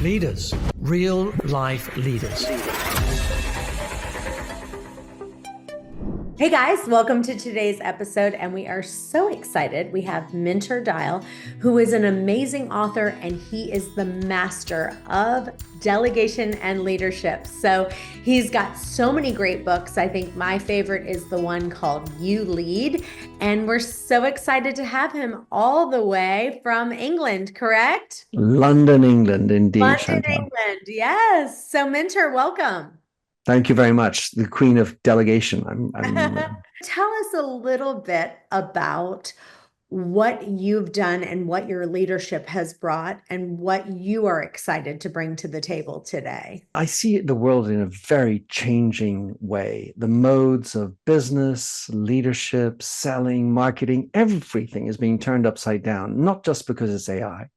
Leaders, real life leaders. Hey guys, welcome to today's episode, and we are so excited. We have Minter Dial, who is an amazing author, and he is the master of delegation and leadership. So he's got so many great books. I think my favorite is the one called You Lead, and we're so excited to have him all the way from England, correct? London, England, indeed, London, Chantal. England, yes. So Minter, welcome. Thank you very much. The queen of delegation. Tell us a little bit about what you've done and what your leadership has brought and what you are excited to bring to the table today. I see the world in a very changing way. The modes of business, leadership, selling, marketing, everything is being turned upside down, not just because it's AI,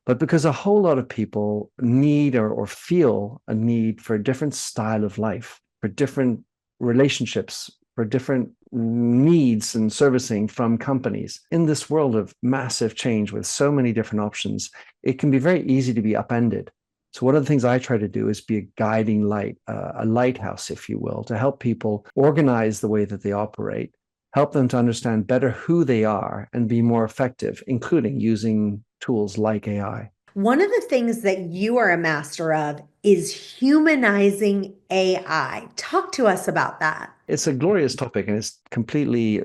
but because a whole lot of people need or feel a need for a different style of life, for different relationships, for different needs and servicing from companies. In this world of massive change with so many different options, it can be very easy to be upended. So one of the things I try to do is be a guiding light, a lighthouse, if you will, to help people organize the way that they operate, help them to understand better who they are and be more effective, including using tools like AI. One of the things that you are a master of is humanizing AI. Talk to us about that. It's a glorious topic, and it's completely,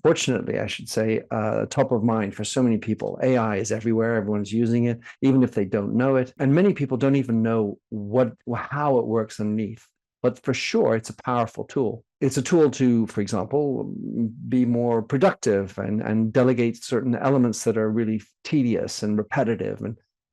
fortunately, I should say, top of mind for so many people. AI is everywhere. Everyone's using it, even if they don't know it. And many people don't even know how it works underneath. But for sure, it's a powerful tool. It's a tool to, for example, be more productive and delegate certain elements that are really tedious and repetitive,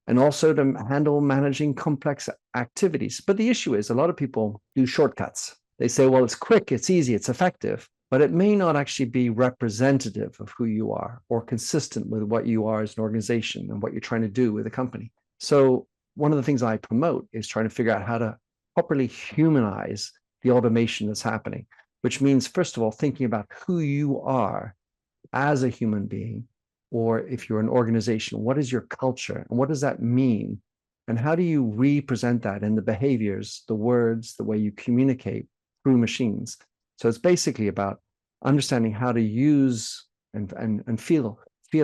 and also to handle managing complex activities. But the issue is a lot of people do shortcuts. They say, well, it's quick, it's easy, it's effective, but it may not actually be representative of who you are or consistent with what you are as an organization and what you're trying to do with a company. So one of the things I promote is trying to figure out how to properly humanize the automation that's happening, which means, first of all, thinking about who you are as a human being, or if you're an organization, what is your culture and what does that mean? And how do you represent that in the behaviors, the words, the way you communicate through machines? So it's basically about understanding how to use and feel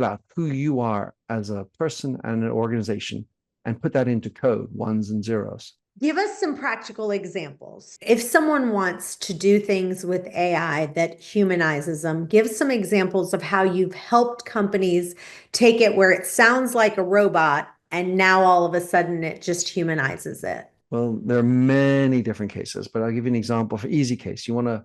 out who you are as a person and an organization and put that into code, ones and zeros. Give us some practical examples. If someone wants to do things with AI that humanizes them, give some examples of how you've helped companies take it where it sounds like a robot and now all of a sudden it just humanizes it. Well, there are many different cases, but I'll give you an example for easy case. You want to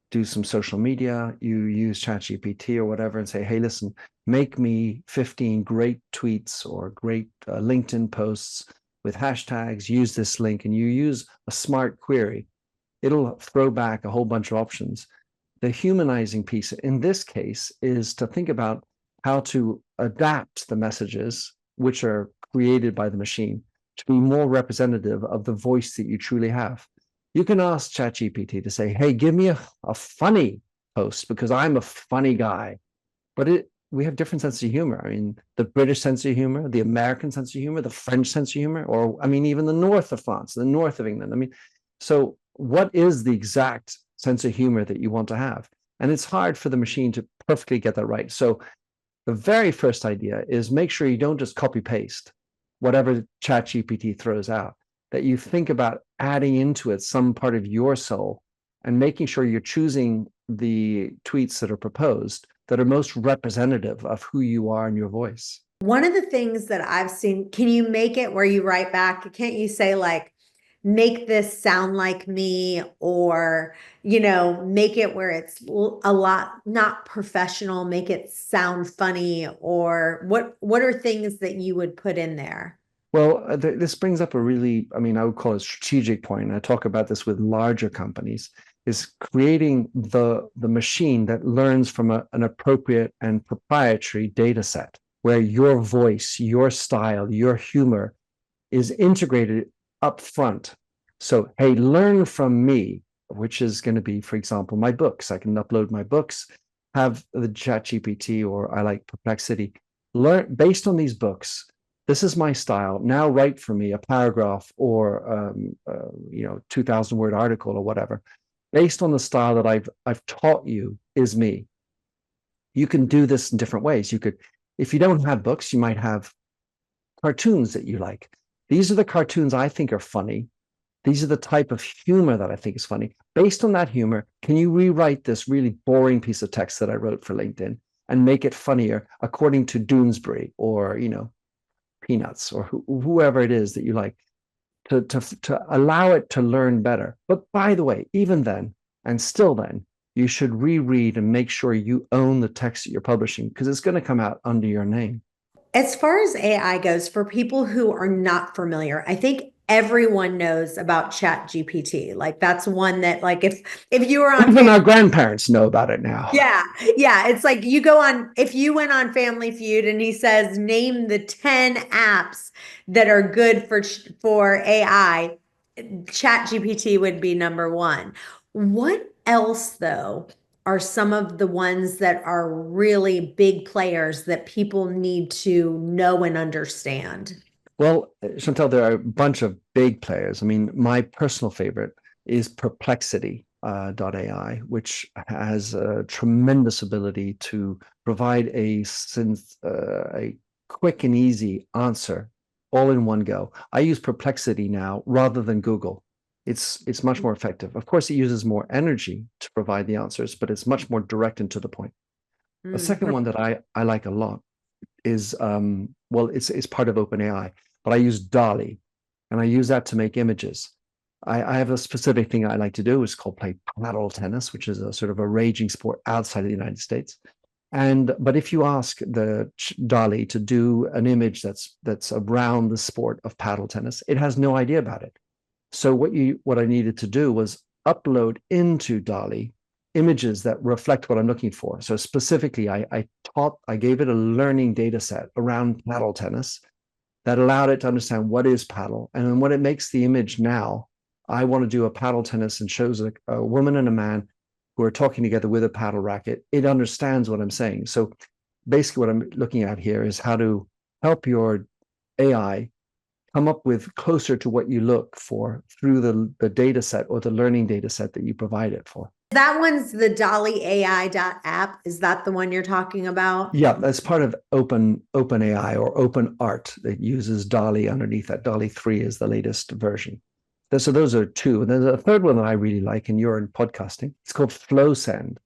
do some social media, you use ChatGPT or whatever and say, hey, listen, make me 15 great tweets or great LinkedIn posts with hashtags, use this link, and you use a smart query. It'll throw back a whole bunch of options. The humanizing piece in this case is to think about how to adapt the messages which are created by the machine to be more representative of the voice that you truly have. You can ask ChatGPT to say, hey, give me a funny post because I'm a funny guy. But we have different senses of humor. I mean, the British sense of humor, the American sense of humor, the French sense of humor, or I mean, even the north of France, the north of England. I mean, so what is the exact sense of humor that you want to have? And it's hard for the machine to perfectly get that right. So the very first idea is make sure you don't just copy paste whatever ChatGPT throws out, that you think about adding into it some part of your soul and making sure you're choosing the tweets that are proposed that are most representative of who you are and your voice. One of the things that I've seen, can you make it where you write back? Can't you say like, make this sound like me, or, make it where it's a lot, not professional, make it sound funny, or what are things that you would put in there? Well, this brings up I would call it a strategic point. And I talk about this with larger companies, is creating the machine that learns from an appropriate and proprietary data set where your voice, your style, your humor is integrated up front. So, hey, learn from me, which is going to be, for example, my books. I can upload my books, have the ChatGPT, or I like Perplexity, learn based on these books, this is my style. Now write for me a paragraph or 2,000 word article or whatever, based on the style that I've taught you is me. You can do this in different ways. You could, if you don't have books, you might have cartoons that you like. These are the cartoons I think are funny. These are the type of humor that I think is funny. Based on that humor, can you rewrite this really boring piece of text that I wrote for LinkedIn and make it funnier according to Doonesbury or, Peanuts or whoever it is that you like, to allow it to learn better. But by the way, even then, and still then, you should reread and make sure you own the text that you're publishing, because it's going to come out under your name. As far as AI goes, for people who are not familiar, I think everyone knows about ChatGPT. Like that's one that, like, if you were on Even our grandparents know about it now. yeah, yeah. It's like you go on, if you went on Family Feud and he says, name the 10 apps that are good for AI, ChatGPT would be number one. What else, though, are some of the ones that are really big players that people need to know and understand? Well, Chantal, there are a bunch of big players. I mean, my personal favorite is Perplexity .ai, which has a tremendous ability to provide a quick and easy answer all in one go. I use Perplexity now rather than Google. It's much more effective. Of course, it uses more energy to provide the answers, but it's much more direct and to the point. The second one that I like a lot is it's part of OpenAI, but I use Dolly, and I use that to make images. I have a specific thing I like to do. It's called play paddle tennis, which is a sort of a raging sport outside of the United States. But if you ask the Dolly to do an image that's around the sport of paddle tennis, it has no idea about it. So what I needed to do was upload into Dolly images that reflect what I'm looking for. So specifically, I gave it a learning data set around paddle tennis that allowed it to understand what is paddle. And then when it makes the image now, I want to do a paddle tennis and shows a woman and a man who are talking together with a paddle racket. It understands what I'm saying. So basically what I'm looking at here is how to help your AI come up with closer to what you look for through the data set or the learning data set that you provide it for. That one's the Dolly AI app. Is that the one you're talking about? Yeah, that's part of OpenAI or OpenArt that uses Dolly underneath that. Dolly 3 is the latest version. So those are two. And there's a third one that I really like, and you're in podcasting. It's called FlowSend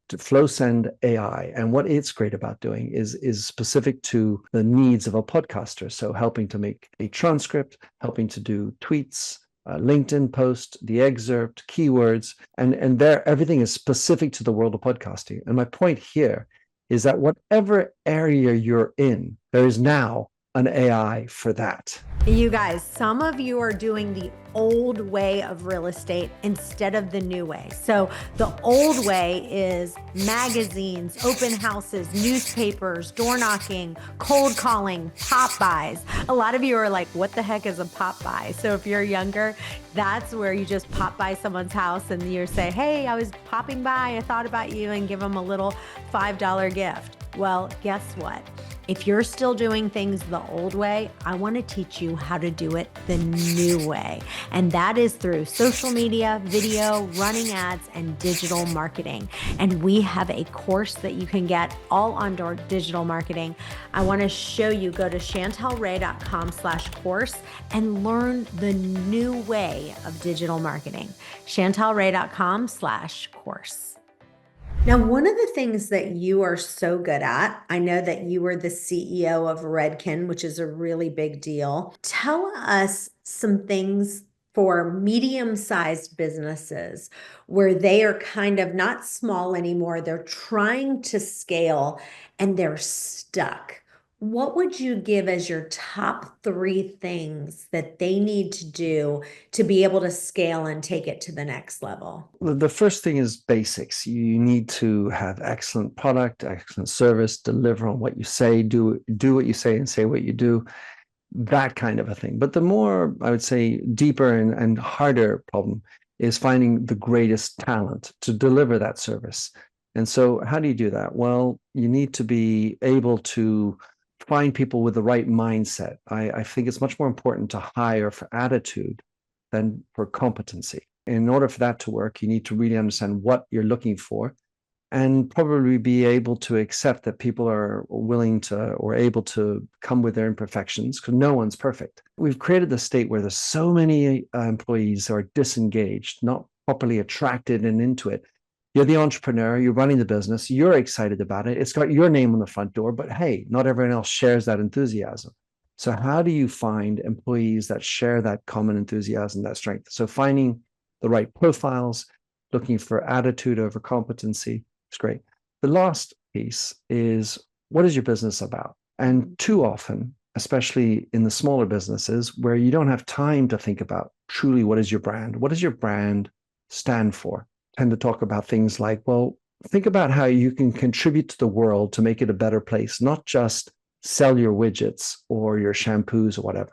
AI. And what it's great about doing is specific to the needs of a podcaster. So helping to make a transcript, helping to do tweets, LinkedIn post, the excerpt, keywords, and there everything is specific to the world of podcasting. And my point here is that whatever area you're in, there is now an AI for that. You guys, some of you are doing the old way of real estate instead of the new way. So the old way is magazines, open houses, newspapers, door knocking, cold calling, pop buys. A lot of you are like, what the heck is a pop buy? So if you're younger, that's where you just pop by someone's house and you say, hey, I was popping by, I thought about you, and give them a little $5 gift. Well, guess what? If you're still doing things the old way, I want to teach you how to do it the new way. And that is through social media, video, running ads, and digital marketing. And we have a course that you can get all on digital marketing. I want to show you, go to chantelray.com/course and learn the new way of digital marketing. chantelray.com/course. Now, one of the things that you are so good at, I know that you were the CEO of Redken, which is a really big deal. Tell us some things for medium-sized businesses where they are kind of not small anymore. They're trying to scale and they're stuck. What would you give as your top 3 things that they need to do to be able to scale and take it to the next level? The first thing is basics. You need to have excellent product, excellent service, deliver on what you say, do what you say and say what you do, that kind of a thing. But the more, I would say, deeper and harder problem is finding the greatest talent to deliver that service. And so how do you do that? Well, you need to be able to find people with the right mindset. I think it's much more important to hire for attitude than for competency. In order for that to work, you need to really understand what you're looking for and probably be able to accept that people are willing to or able to come with their imperfections, because no one's perfect. We've created a state where there's so many employees who are disengaged, not properly attracted and into it. You're the entrepreneur, you're running the business, you're excited about it. It's got your name on the front door, but hey, not everyone else shares that enthusiasm. So how do you find employees that share that common enthusiasm, that strength? So finding the right profiles, looking for attitude over competency, it's great. The last piece is, what is your business about? And too often, especially in the smaller businesses where you don't have time to think about truly what is your brand? What does your brand stand for? Tend to talk about things like, well, think about how you can contribute to the world to make it a better place, not just sell your widgets or your shampoos or whatever,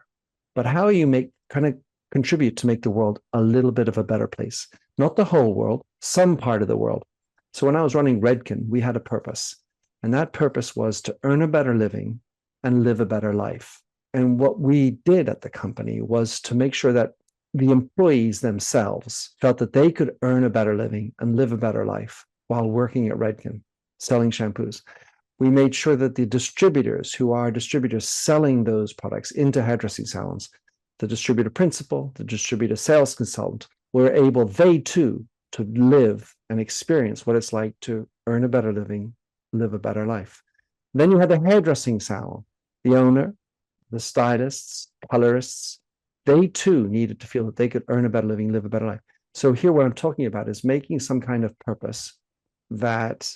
but how you kind of contribute to make the world a little bit of a better place, not the whole world, some part of the world. So when I was running Redken, we had a purpose, and that purpose was to earn a better living and live a better life. And what we did at the company was to make sure that the employees themselves felt that they could earn a better living and live a better life while working at Redken, selling shampoos. We made sure that the distributors, who are distributors selling those products into hairdressing salons, the distributor principal, the distributor sales consultant, were able, they too, to live and experience what it's like to earn a better living, live a better life. Then you had the hairdressing salon, the owner, the stylists, colorists, they too needed to feel that they could earn a better living, live a better life. So here what I'm talking about is making some kind of purpose that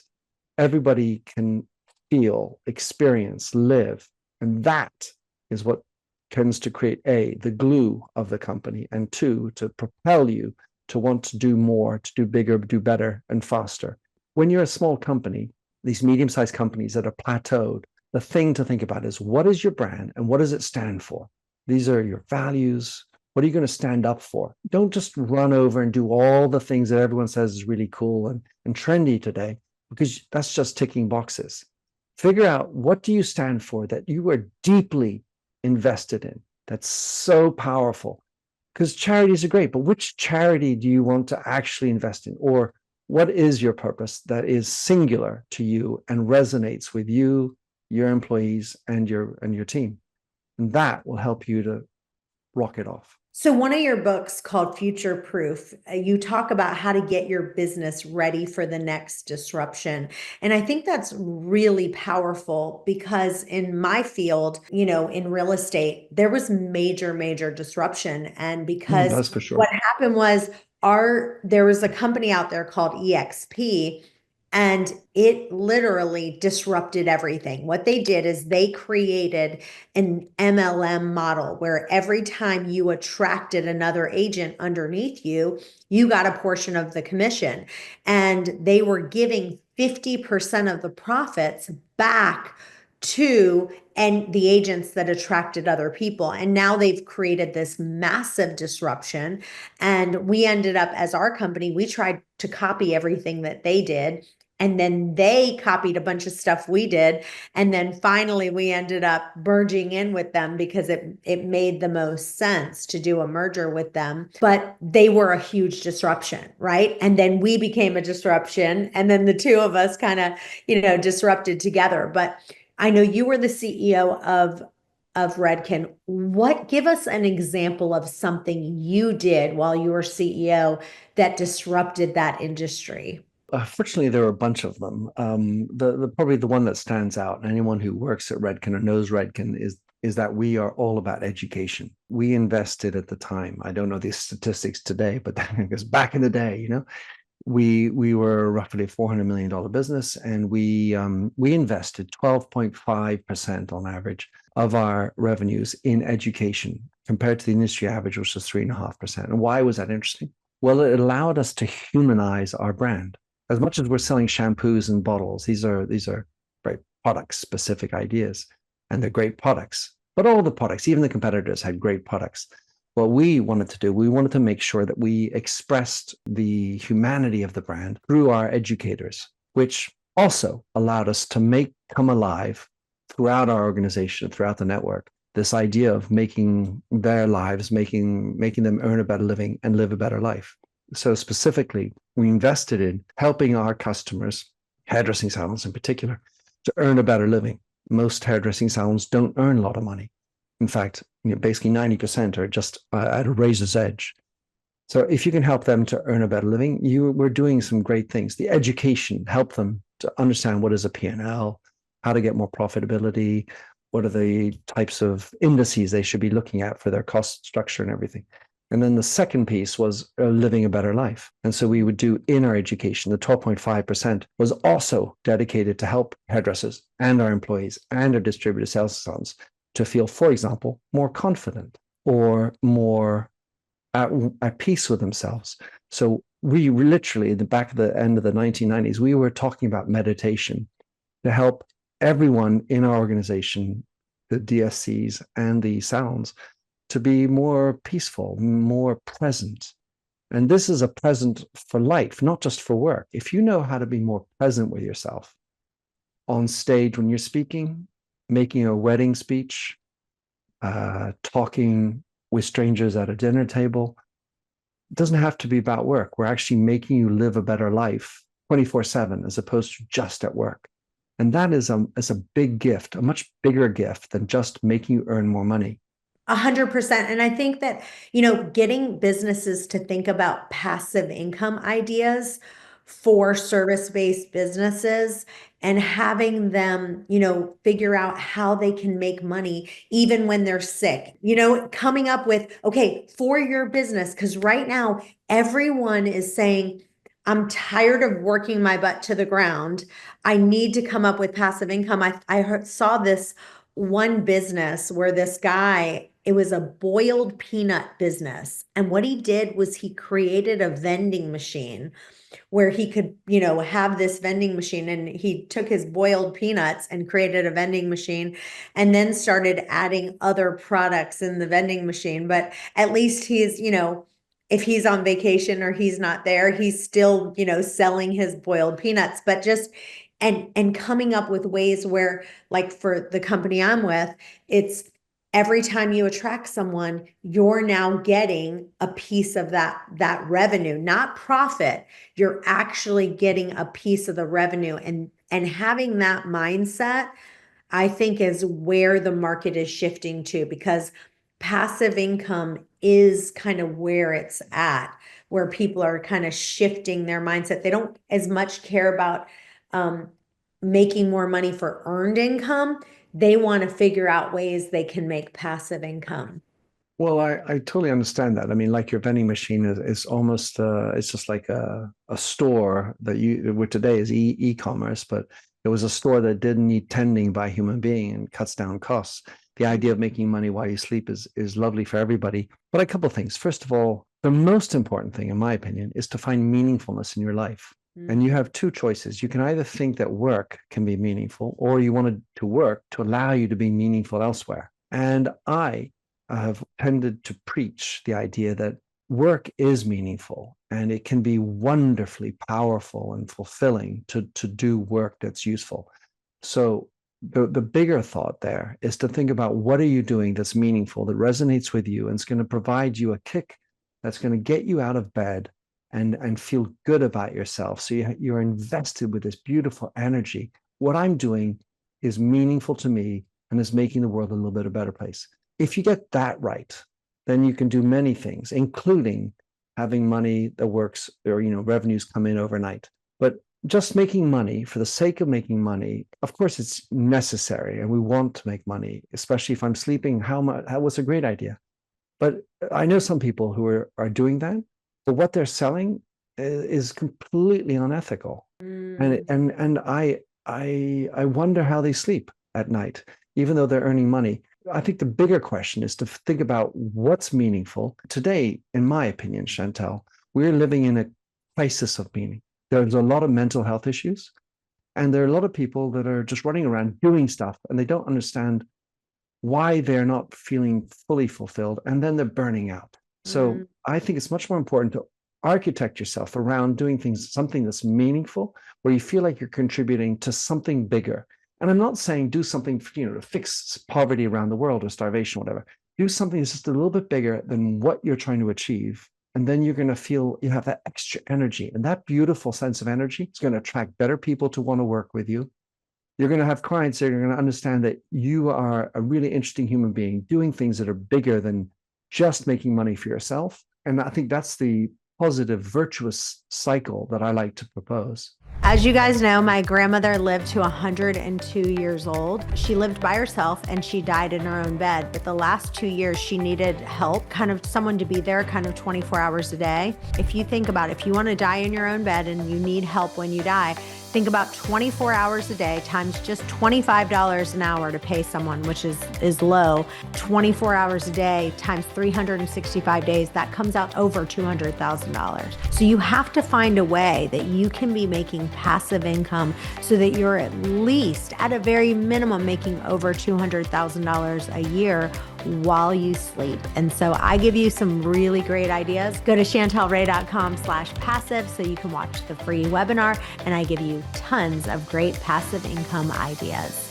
everybody can feel, experience, live. And that is what tends to create the glue of the company, and two, to propel you to want to do more, to do bigger, do better, and faster. When you're a small company, these medium-sized companies that are plateaued, the thing to think about is, what is your brand and what does it stand for? These are your values. What are you going to stand up for? Don't just run over and do all the things that everyone says is really cool and trendy today, because that's just ticking boxes. Figure out, what do you stand for that you are deeply invested in, that's so powerful? Because charities are great, but which charity do you want to actually invest in? Or what is your purpose that is singular to you and resonates with you, your employees, and your team? And that will help you to rock it off. So one of your books called Future Proof, you talk about how to get your business ready for the next disruption. And I think that's really powerful, because in my field, in real estate, there was major disruption. And because That's for sure. what happened was there was a company out there called EXP, and it literally disrupted everything. What they did is they created an MLM model where every time you attracted another agent underneath you, you got a portion of the commission. And they were giving 50% of the profits back to the agents that attracted other people. And now they've created this massive disruption. And we ended up, as our company, we tried to copy everything that they did. And then they copied a bunch of stuff we did. And then finally we ended up merging in with them because it made the most sense to do a merger with them. But they were a huge disruption, right? And then we became a disruption. And then the two of us kind of, disrupted together. But I know you were the CEO of Redken. Give us an example of something you did while you were CEO that disrupted that industry. Fortunately, there are a bunch of them. Probably the one that stands out, and anyone who works at Redken or knows Redken, is that we are all about education. We invested at the time, I don't know the statistics today, but because back in the day, we were roughly a $400 million business, and we invested 12.5% on average of our revenues in education, compared to the industry average, which was 3.5%. And why was that interesting? Well, it allowed us to humanize our brand. As much as we're selling shampoos and bottles, these are very product-specific ideas, and they're great products. But all the products, even the competitors, had great products. What we wanted to do, we wanted to make sure that we expressed the humanity of the brand through our educators, which also allowed us to come alive throughout our organization, throughout the network, this idea of making their lives, making them earn a better living and live a better life. So specifically, we invested in helping our customers, hairdressing salons in particular, to earn a better living. Most hairdressing salons don't earn a lot of money. In fact, basically 90% are just at a razor's edge. So if you can help them to earn a better living, we're doing some great things. The education, help them to understand what is a P&L, how to get more profitability, what are the types of indices they should be looking at for their cost structure and everything. And then the second piece was living a better life. And so we would do in our education, the 12.5% was also dedicated to help hairdressers and our employees and our distributor sales salons to feel, for example, more confident or more at peace with themselves. So we literally, at the back of the end of the 1990s, we were talking about meditation to help everyone in our organization, the DSCs and the salons, to be more peaceful, more present. And this is a present for life, not just for work. If you know how to be more present with yourself on stage when you're speaking, making a wedding speech, talking with strangers at a dinner table, it doesn't have to be about work. We're actually making you live a better life 24/7 as opposed to just at work. And that is a big gift, a much bigger gift than just making you earn more money. 100%. And I think that, getting businesses to think about passive income ideas for service-based businesses and having them, figure out how they can make money even when they're sick, coming up with, okay, for your business, because right now everyone is saying, I'm tired of working my butt to the ground. I need to come up with passive income. I saw this one business where this guy, it was a boiled peanut business. And what he did was he created a vending machine where he could, have this vending machine, and he took his boiled peanuts and created a vending machine and then started adding other products in the vending machine. But at least he's, if he's on vacation or he's not there, he's still, selling his boiled peanuts, but just and coming up with ways where, like for the company I'm with, it's every time you attract someone, you're now getting a piece of that revenue, not profit. You're actually getting a piece of the revenue, and having that mindset, I think, is where the market is shifting to, because passive income is kind of where it's at, where people are kind of shifting their mindset. They don't as much care about making more money for earned income. They want to figure out ways they can make passive income. Well, I totally understand that. I mean, like your vending machine is almost it's just like a store that with today is e-commerce, but it was a store that didn't need tending by a human being and cuts down costs. The idea of making money while you sleep is lovely for everybody. But a couple of things. First of all, the most important thing, in my opinion, is to find meaningfulness in your life. And you have two choices. You can either think that work can be meaningful, or you want to work to allow you to be meaningful elsewhere. And I have tended to preach the idea that work is meaningful and it can be wonderfully powerful and fulfilling to do work that's useful. So the bigger thought there is to think about, what are you doing that's meaningful, that resonates with you, and it's going to provide you a kick that's going to get you out of bed and feel good about yourself. So you're invested with this beautiful energy. What I'm doing is meaningful to me and is making the world a little bit a better place. If you get that right, then you can do many things, including having money that works, or revenues come in overnight. But just making money for the sake of making money, of course, it's necessary, and we want to make money, especially if I'm sleeping. How was a great idea. But I know some people who are doing that, but what they're selling is completely unethical, and I wonder how they sleep at night, even though they're earning money. I think the bigger question is to think about what's meaningful. Today, in my opinion, Chantel, we're living in a crisis of meaning. There's a lot of mental health issues, and there are a lot of people that are just running around doing stuff, and they don't understand why they're not feeling fully fulfilled, and then they're burning out. So I think it's much more important to architect yourself around doing something that's meaningful, where you feel like you're contributing to something bigger. And I'm not saying do something, to fix poverty around the world or starvation, or whatever. Do something that's just a little bit bigger than what you're trying to achieve. And then you're going to feel you have that extra energy, and that beautiful sense of energy is going to attract better people to want to work with you. You're going to have clients that are going to understand that you are a really interesting human being doing things that are bigger than just making money for yourself. And I think that's the positive, virtuous cycle that I like to propose. As you guys know, my grandmother lived to 102 years old. She lived by herself and she died in her own bed. But the last 2 years, she needed help, kind of someone to be there kind of 24 hours a day. If you think about it, if you want to die in your own bed and you need help when you die, think about 24 hours a day times just $25 an hour to pay someone, which is low. 24 hours a day times 365 days, that comes out over $200,000. So you have to find a way that you can be making passive income so that you're at least, at a very minimum, making over $200,000 a year while you sleep. And so I give you some really great ideas. Go to chantelray.com/passive so you can watch the free webinar, and I give you tons of great passive income ideas.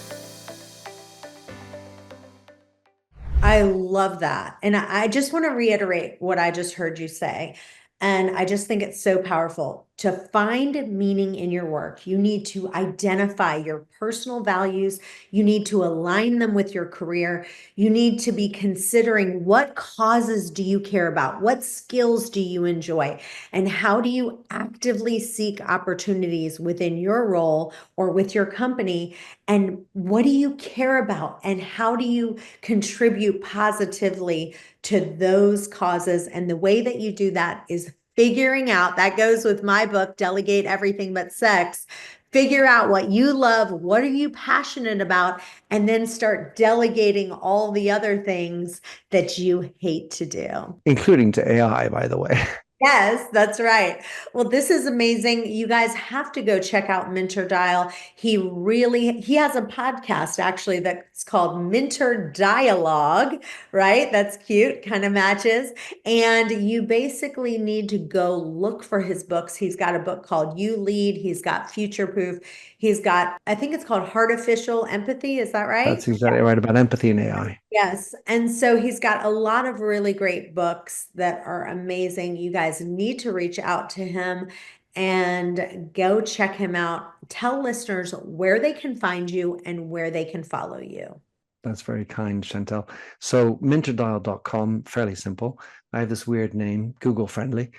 I love that. And I just want to reiterate what I just heard you say. And I just think it's so powerful. To find meaning in your work, you need to identify your personal values. You need to align them with your career. You need to be considering what causes do you care about? What skills do you enjoy? And how do you actively seek opportunities within your role or with your company? And what do you care about? And how do you contribute positively to those causes? And the way that you do that is figuring out, that goes with my book, Delegate Everything But Sex. Figure out what you love, what are you passionate about, and then start delegating all the other things that you hate to do. Including to AI, by the way. Yes, that's right. Well, this is amazing. You guys have to go check out Mentor Dial. He has a podcast actually that's called Mentor Dialogue, right? That's cute, kind of matches. And you basically need to go look for his books. He's got a book called You Lead. He's got Future Proof. He's got, I think it's called Artificial Empathy. Is that right? That's exactly right, about empathy and AI. Yes. And so he's got a lot of really great books that are amazing. You guys need to reach out to him and go check him out. Tell listeners where they can find you and where they can follow you. That's very kind, Chantel. So mentordial.com, fairly simple. I have this weird name, Google friendly.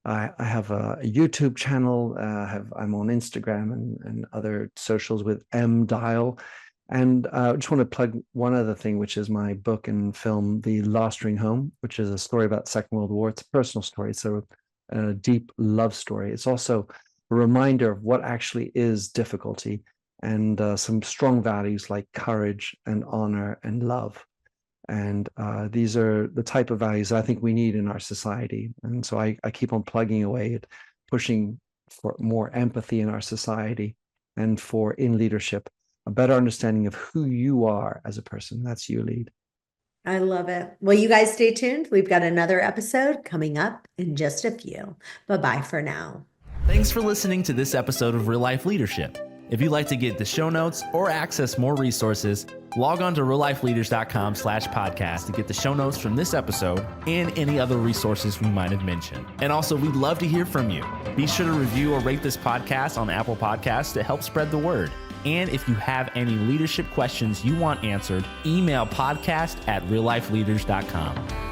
I have a YouTube channel. I'm on Instagram and other socials with mdial. And I just want to plug one other thing, which is my book and film, The Last Ring Home, which is a story about the Second World War. It's a personal story. It's a deep love story. It's also a reminder of what actually is difficulty and some strong values like courage and honor and love. And these are the type of values that I think we need in our society. And so I keep on plugging away at pushing for more empathy in our society and for in leadership, a better understanding of who you are as a person. That's You Lead. I love it. Well, you guys stay tuned. We've got another episode coming up in just a few. Bye-bye for now. Thanks for listening to this episode of Real Life Leadership. If you'd like to get the show notes or access more resources, log on to reallifeleaders.com/podcast to get the show notes from this episode and any other resources we might have mentioned. And also, we'd love to hear from you. Be sure to review or rate this podcast on Apple Podcasts to help spread the word. And if you have any leadership questions you want answered, email podcast@reallifeleaders.com.